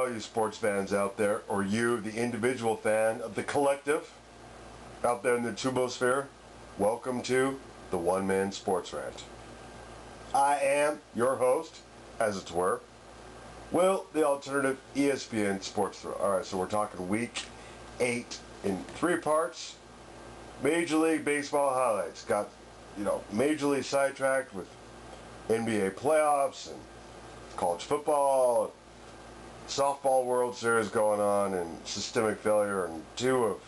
all you sports fans out there, or you, the individual fan of the collective out there in the tubosphere. Welcome to the One Man Sports Rant. I am your host, as it were, Will, the alternative ESPN Sports Thrill. Alright, so we're talking week 8 in 3 parts. Major League Baseball highlights. Got, majorly sidetracked with NBA playoffs and college football, softball World Series going on, and systemic failure in 2 of,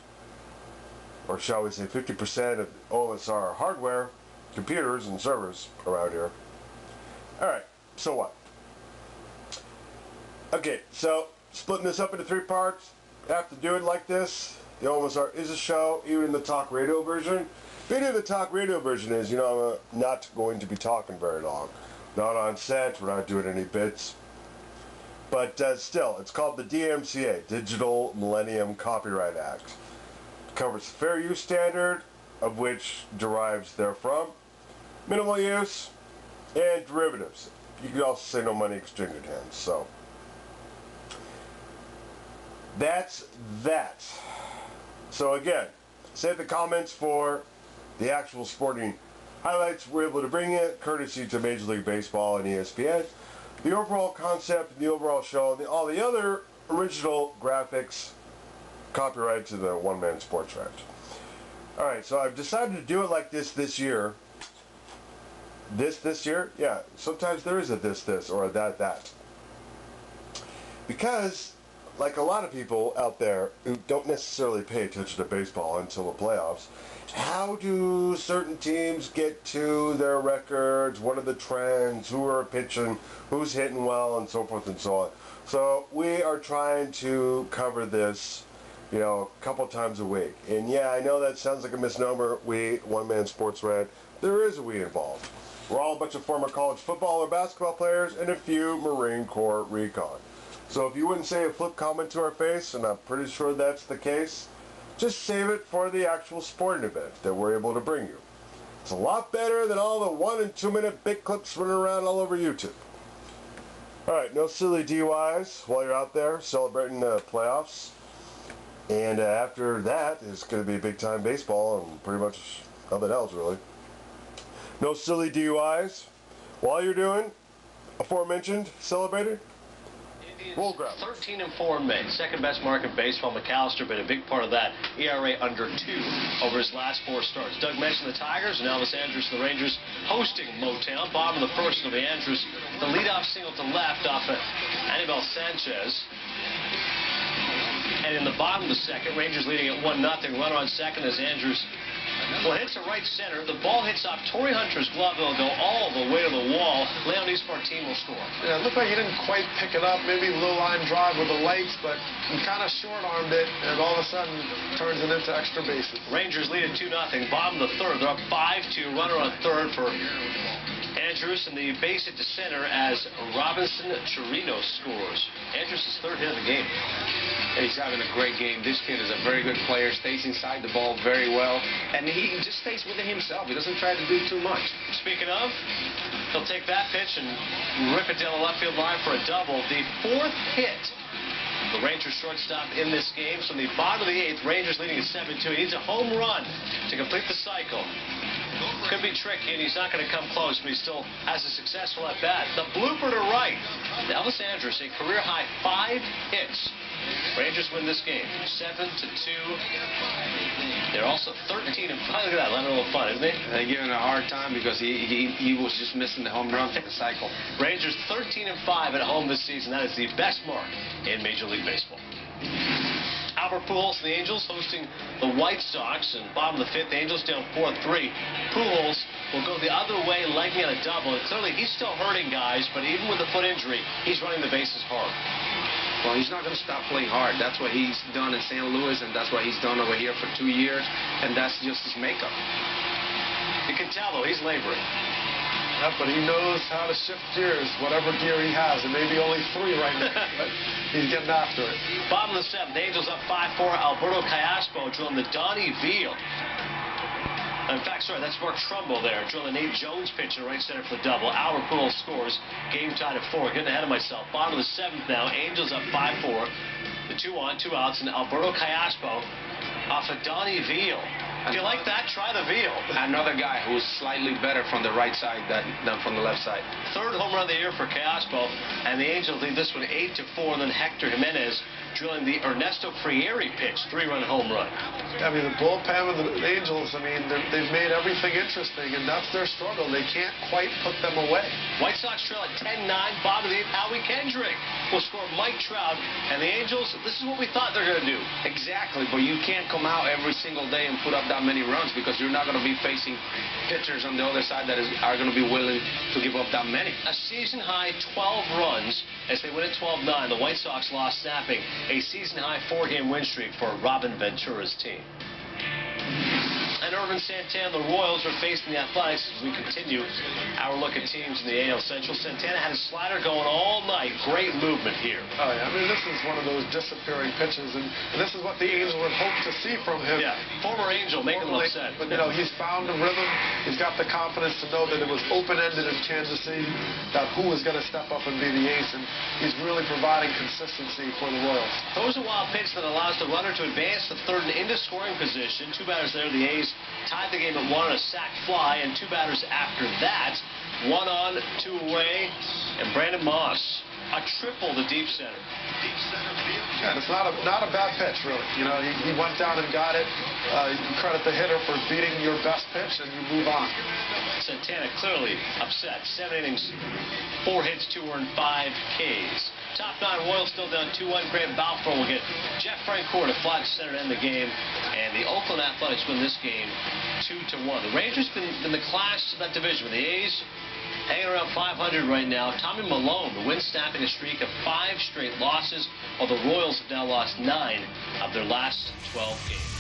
or shall we say 50% of OMSR hardware, computers and servers around here. Alright, so what? Okay, so splitting this up into 3 parts. I have to do it like this. The OMSR is a show, even in the talk radio version. The beauty of the talk radio version is, I'm not going to be talking very long. Not on set, we're not doing any bits. But still, it's called the DMCA, Digital Millennium Copyright Act. It covers fair use standard, of which derives therefrom, minimal use, and derivatives. You could also say no money exchanged hands, so. That's that. So again, save the comments for the actual sporting highlights we're able to bring in, courtesy to Major League Baseball and ESPN. The overall concept, the overall show, all the other original graphics, copyright to the One Man Sports Rant. Alright, so I've decided to do it like this year. This year? Yeah, sometimes there is a this, or a that. Because, like a lot of people out there who don't necessarily pay attention to baseball until the playoffs, how do certain teams get to their records? What are the trends? Who are pitching? Who's hitting well? And so forth and so on. So we are trying to cover this, a couple times a week. And yeah, I know that sounds like a misnomer. We, One Man Sports Rant, there is a we involved. We're all a bunch of former college football or basketball players and a few Marine Corps recon. So if you wouldn't say a flip comment to our face, and I'm pretty sure that's the case, just save it for the actual sporting event that we're able to bring you. It's a lot better than all the 1 and 2 minute big clips running around all over YouTube. Alright, no silly DUIs while you're out there celebrating the playoffs. And after that is going to be big time baseball and pretty much nothing else really. No silly DUIs while you're doing aforementioned celebrated. 13-4 in May, second best mark in baseball. McAllister been a big part of that. ERA under 2 over his last 4 starts. Doug mentioned the Tigers and Elvis Andrus and the Rangers hosting Motown. Bottom of the first of the Andrus. The leadoff single to left off of Anibal Sanchez. And in the bottom of the second, Rangers leading at 1-0. Runner on second as Andrus hits to right center. The ball hits off Torrey Hunter's glove. It'll go all the way to the wall. Leonys Martin will score. Yeah, it looked like he didn't quite pick it up. Maybe low line drive with the legs, but he kind of short-armed it, and all of a sudden turns it into extra bases. Rangers lead at 2-0. Bottom of the third. They're up 5-2. Runner on third for Andrus, and the base hit to center as Robinson Chirino scores. Andrus' third hit of the game. And he's having a great game. This kid is a very good player, stays inside the ball very well, and he just stays within himself. He doesn't try to do too much. Speaking of, he'll take that pitch and rip it down the left field line for a double. The 4th hit, the Rangers shortstop in this game. So in the bottom of the 8th, Rangers leading at 7-2. He needs a home run to complete the cycle. Could be tricky, and he's not going to come close, but he still has a successful at-bat. The blooper to right. Elvis Andrus, a career-high 5 hits. Rangers win this game, 7-2. They're also 13-5. Look at that, having a little fun, isn't he? They're giving him a hard time because he was just missing the home run for the cycle. Rangers 13-5 at home this season. That is the best mark in Major League Baseball. Albert Pujols and the Angels hosting the White Sox, and bottom of the 5th, Angels down 4-3. Pujols will go the other way, legging on a double, and clearly he's still hurting guys, but even with the foot injury, he's running the bases hard. Well, he's not going to stop playing hard. That's what he's done in St. Louis, and that's what he's done over here for 2 years, and that's just his makeup. You can tell, though, he's laboring. Yeah, but he knows how to shift gears, whatever gear he has. It may be only 3 right now, but he's getting after it. Bottom of the 7th, Angels up 5-4. Alberto Callaspo drilling the Donnie Veal. In fact, sorry, that's Mark Trumbull there, drilling Nate Jones pitch in right center for the double. Albert Pujols scores. Game tied at 4. Getting ahead of myself. Bottom of the 7th now. Angels up 5-4. The 2 on, 2 outs, and Alberto Callaspo off of Donnie Veal. If you like that, try the Veal. Another guy who is slightly better from the right side than from the left side. 3rd home run of the year for Callaspo, and the Angels lead this one 8-4. And then Hector Jimenez drilling the Ernesto Frieri pitch, 3-run home run. I mean, the bullpen of the Angels, I mean, they've made everything interesting, and that's their struggle. They can't quite put them away. White Sox trail at 10-9. Bottom of the 8th, Howie Kendrick will score Mike Trout. And the Angels, this is what we thought they're going to do. Exactly, but you can't come out every single day and put up that many runs because you're not going to be facing pitchers on the other side that are going to be willing to give up that many. A season-high 12 runs as they win at 12-9. The White Sox lost snapping a season-high 4-game win streak for Robin Ventura's team. And Irvin Santana, the Royals, are facing the Athletics as we continue our look at teams in the AL Central. Santana had a slider going all night. Great movement here. Oh, yeah. I mean, this is one of those disappearing pitches, and this is what the Angels would hope to see from him. Yeah, former Angel making them upset. But, you know, he's found a rhythm. He's got the confidence to know that it was open-ended in Kansas City, that who was going to step up and be the ace, and he's really providing consistency for the Royals. Throws a wild pitch that allows the runner to advance to 3rd and into scoring position. 2 batters there, the A's tied the game at 1 on a sac fly, and 2 batters after that. 1 on, 2 away, and Brandon Moss, a triple to deep center. Yeah, it's not a bad pitch, really. You know, he went down and got it. You credit the hitter for beating your best pitch, and you move on. Santana clearly upset. 7 innings, 4 hits, 2 earned, 5 Ks. Top 9 Royals still down 2-1. Grant Balfour will get Jeff Francoeur to flat center to end the game. And the Oakland Athletics win this game 2-1. The Rangers been the class of that division. The A's hanging around 500 right now. Tommy Malone, the win snapping a streak of 5 straight losses, while the Royals have now lost 9 of their last 12 games.